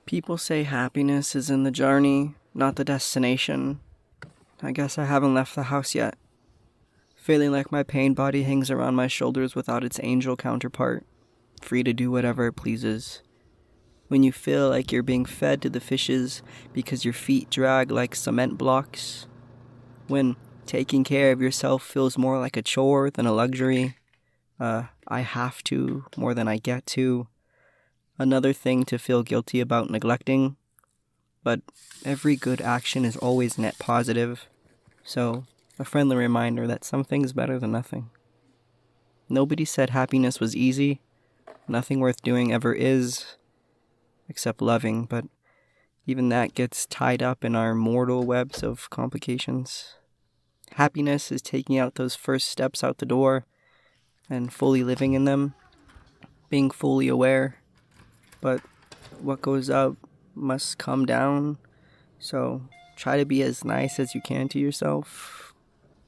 People say happiness is in the journey, not the destination. I guess I haven't left the house yet. Feeling like my pain body hangs around my shoulders without its angel counterpart, free to do whatever it pleases. When you feel like you're being fed to the fishes because your feet drag like cement blocks. When taking care of yourself feels more like a chore than a luxury. I have to more than I get to. Another thing to feel guilty about neglecting. But every good action is always net positive. So, a friendly reminder that something's better than nothing. Nobody said happiness was easy. Nothing worth doing ever is. Except loving, but even that gets tied up in our mortal webs of complications. Happiness is taking out those first steps out the door and fully living in them, being fully aware. But what goes up must come down, so try to be as nice as you can to yourself,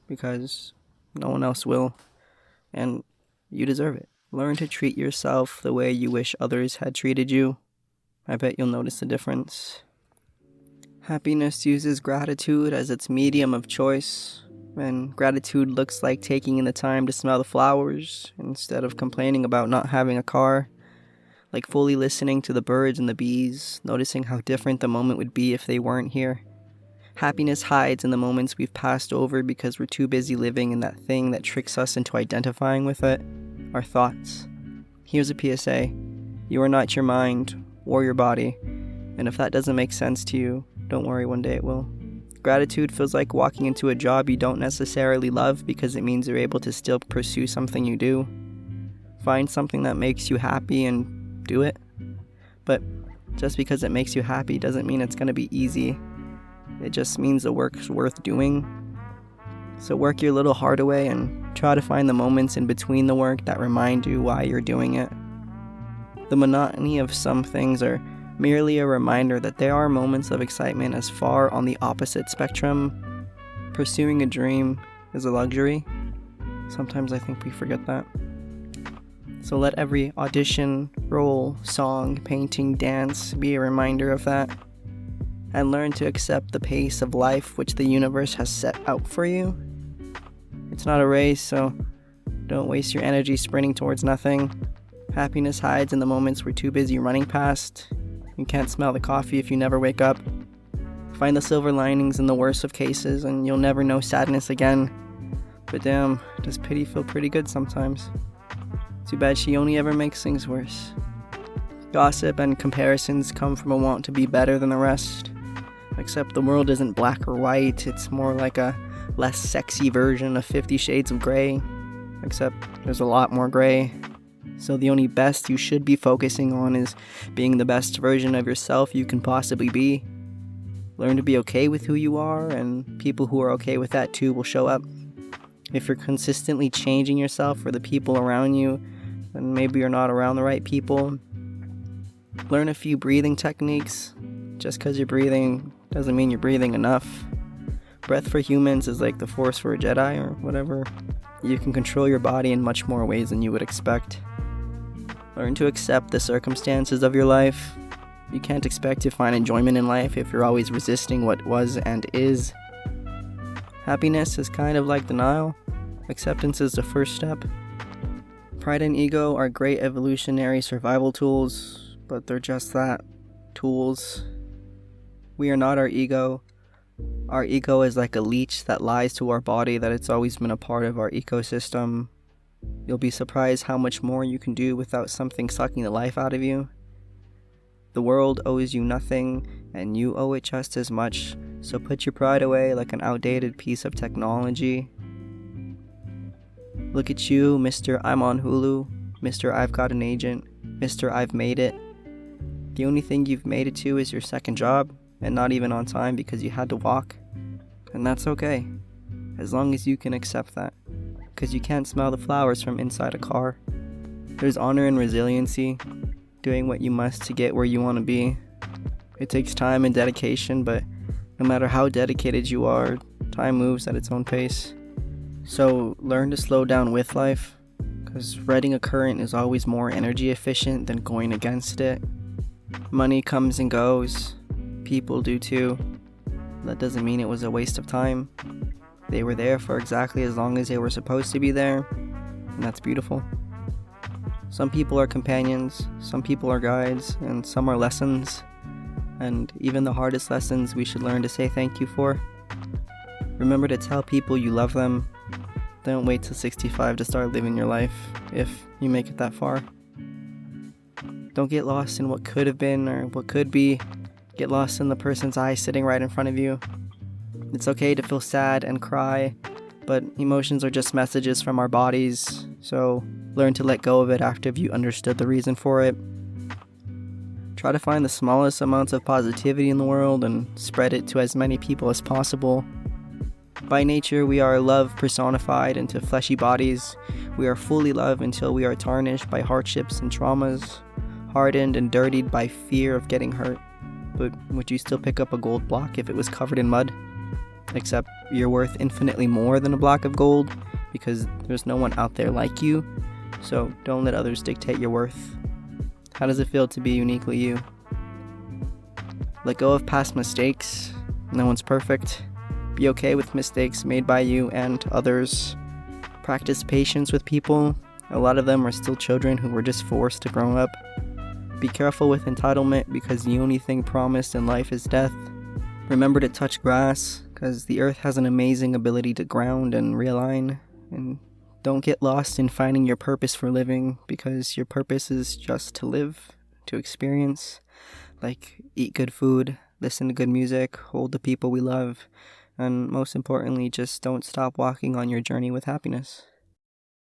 because no one else will, and you deserve it. Learn to treat yourself the way you wish others had treated you. I bet you'll notice the difference. Happiness uses gratitude as its medium of choice, and gratitude looks like taking in the time to smell the flowers instead of complaining about not having a car. Like fully listening to the birds and the bees, noticing how different the moment would be if they weren't here. Happiness hides in the moments we've passed over because we're too busy living in that thing that tricks us into identifying with it, our thoughts. Here's a PSA. You are not your mind or your body, and if that doesn't make sense to you, don't worry, one day it will. Gratitude feels like walking into a job you don't necessarily love because it means you're able to still pursue something you do. Find something that makes you happy and do it. But just because it makes you happy doesn't mean it's going to be easy. It just means the work's worth doing. So work your little heart away and try to find the moments in between the work that remind you why you're doing it. The monotony of some things are merely a reminder that there are moments of excitement as far on the opposite spectrum. Pursuing a dream is a luxury. Sometimes I think we forget that. So let every audition, role, song, painting, dance be a reminder of that. And learn to accept the pace of life which the universe has set out for you. It's not a race, so don't waste your energy sprinting towards nothing. Happiness hides in the moments we're too busy running past. You can't smell the coffee if you never wake up. Find the silver linings in the worst of cases and you'll never know sadness again. But damn, does pity feel pretty good sometimes? Too bad she only ever makes things worse. Gossip and comparisons come from a want to be better than the rest. Except the world isn't black or white, it's more like a less sexy version of 50 Shades of Grey. Except there's a lot more grey. So the only best you should be focusing on is being the best version of yourself you can possibly be. Learn to be okay with who you are, and people who are okay with that too will show up. If you're consistently changing yourself for the people around you, then maybe you're not around the right people. Learn a few breathing techniques. Just because you're breathing doesn't mean you're breathing enough. Breath for humans is like the Force for a Jedi or whatever. You can control your body in much more ways than you would expect. Learn to accept the circumstances of your life. You can't expect to find enjoyment in life if you're always resisting what was and is. Happiness is kind of like denial. Acceptance is the first step. Pride and ego are great evolutionary survival tools, but they're just that, tools. We are not our ego. Our ego is like a leech that lies to our body that it's always been a part of our ecosystem. You'll be surprised how much more you can do without something sucking the life out of you. The world owes you nothing, and you owe it just as much, so put your pride away like an outdated piece of technology. Look at you, Mr. I'm on Hulu, Mr. I've got an agent, Mr. I've made it. The only thing you've made it to is your second job, and not even on time because you had to walk. And that's okay, as long as you can accept that, because you can't smell the flowers from inside a car. There's honor in resiliency, doing what you must to get where you want to be. It takes time and dedication, but no matter how dedicated you are, time moves at its own pace. So learn to slow down with life, because riding a current is always more energy efficient than going against it. Money comes and goes. People do too. That doesn't mean it was a waste of time. They were there for exactly as long as they were supposed to be there, and that's beautiful. Some people are companions, some people are guides, and some are lessons. And even the hardest lessons we should learn to say thank you for. Remember to tell people you love them. Don't wait till 65 to start living your life, if you make it that far. Don't get lost in what could have been or what could be. Get lost in the person's eyes sitting right in front of you. It's okay to feel sad and cry, but emotions are just messages from our bodies, so learn to let go of it after you understood the reason for it. Try to find the smallest amounts of positivity in the world and spread it to as many people as possible. By nature, we are love personified into fleshy bodies. We are fully love until we are tarnished by hardships and traumas, hardened and dirtied by fear of getting hurt. But would you still pick up a gold block if it was covered in mud? Except you're worth infinitely more than a block of gold because there's no one out there like you, so don't let others dictate your worth. How does it feel to be uniquely you? Let go of past mistakes. No one's perfect. Be okay with mistakes made by you and others. Practice patience with people. A lot of them are still children who were just forced to grow up. Be careful with entitlement because the only thing promised in life is death. Remember to touch grass because the earth has an amazing ability to ground and realign. And don't get lost in finding your purpose for living because your purpose is just to live, to experience. Like eat good food, listen to good music, hold the people we love, and most importantly, just don't stop walking on your journey with happiness.